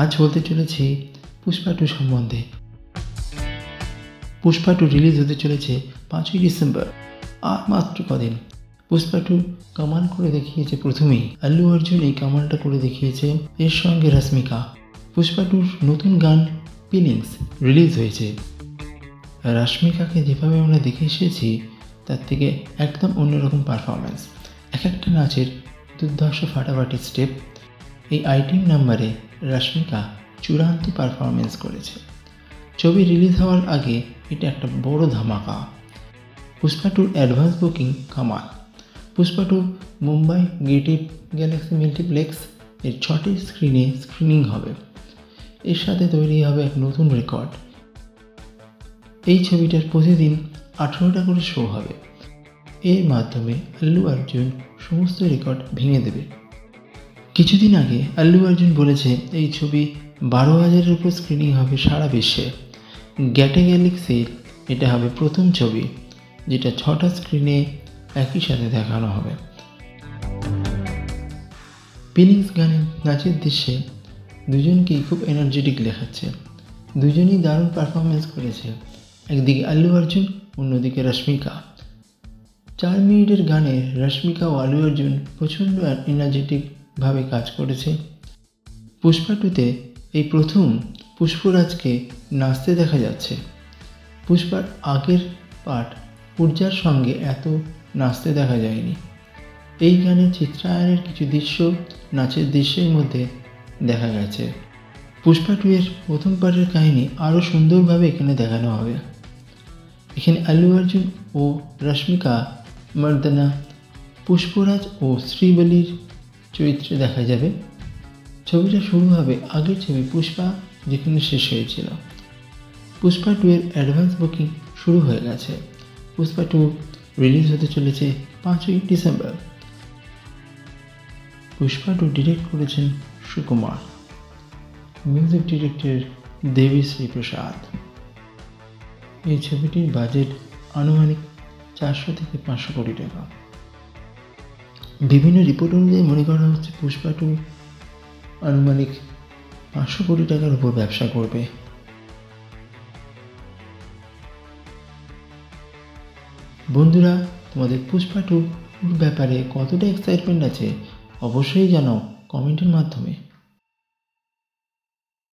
আজ বলতে চলেছি পুষ্পা 2 সম্বন্ধে। পুষ্পা 2 রিলিজ হতে চলেছে 5ই ডিসেম্বর। আর মাত্র কদিন। পুষ্পা 2 কামাল করে দেখিয়েছে প্রথমেই। আল্লু অর্জুন এই কামালটা করে দেখিয়েছে, এর সঙ্গে রশ্মিকা। পুষ্পা 2 নতুন গান ফিলিংস রিলিজ হয়েছে। রশ্মিকাকে যেভাবে আমরা দেখে এসেছি তার থেকে একদম অন্যরকম পারফরমেন্স। এক একটা নাচের দুর্ধর্ষ ফাটাফাটি স্টেপ। এই আইটেম নাম্বারে রশ্মিকা চূড়ান্ত পারফরমেন্স করেছে। ছবি রিলিজ হওয়ার আগে এটা একটা বড় ধামাকা। Pushpa 2 advance booking Kamal. Pushpa 2 Mumbai creative Galaxy multiplex এর 6টি স্ক্রিনে স্ক্রিনিং হবে। এর সাথে তৈরি হবে এক নতুন রেকর্ড। এই ছবিটার প্রতিদিন 18টা করে শো হবে। এর মাধ্যমে আল্লু অর্জুন সমস্ত রেকর্ড ভেঙে দেবে। কিছুদিন আগে আল্লু অর্জুন বলেছে এই ছবি 12,000-এর উপর স্ক্রিনিং হবে সারা বিশ্বে। গ্যাটে গ্যালাক্সির এটা হবে প্রথম ছবি যেটা 6টা স্ক্রিনে একই সাথে দেখানো হবে। ফিলিংস গানের নাচের দৃশ্যে দুজনকেই খুব এনার্জেটিক দেখাচ্ছে। দুজনেই দারুণ পারফরমেন্স করেছে। একদিকে আল্লু অর্জুন, অন্যদিকে রশ্মিকা। 4 মিনিটের গানে রশ্মিকা ও আল্লু অর্জুন প্রচণ্ড এনার্জেটিকভাবে কাজ করেছে। পুষ্পা 2তে এই প্রথম পুষ্পরাজকে নাচতে দেখা যাচ্ছে। পুষ্পার আগের পার্ট পূজার সঙ্গে এত নাচতে দেখা যায়নি। এই গানের চিত্রায়নের কিছু দৃশ্য নাচের দৃশ্যের মধ্যে দেখা গেছে। পুষ্পা 2 এর প্রথম পার্টের কাহিনী আরও সুন্দরভাবে এখানে দেখানো হবে। এখানে আল্লু অর্জুন ও রশ্মিকা মর্দানা পুষ্পরাজ ও শ্রীবলীর চরিত্রে দেখা যাবে। ছবিটা শুরু হবে আগের ছবি পুষ্পা যেখানে শেষ হয়েছিল। পুষ্পা 2 এর অ্যাডভান্স বুকিং শুরু হয়ে গেছে। পুষ্পা 2 রিলিজ হতে চলেছে 5ই ডিসেম্বর। পুষ্পা 2 ডিরেক্ট করেছেন সুকুমার। মিউজিক ডিরেক্টর দেবিশ্রী প্রসাদ। এই ছবিটির বাজেট আনুমানিক 400 থেকে 500 কোটি টাকা। বিভিন্ন রিপোর্ট অনুযায়ী মনে করা হচ্ছে পুষ্পা 2 আনুমানিক 500 কোটি টাকার উপর ব্যবসা করবে। বন্ধুরা, তোমাদের পুষ্পা 2 ব্যাপারে কতটা এক্সাইটমেন্ট আছে অবশ্যই জানাও কমেন্টের মাধ্যমে।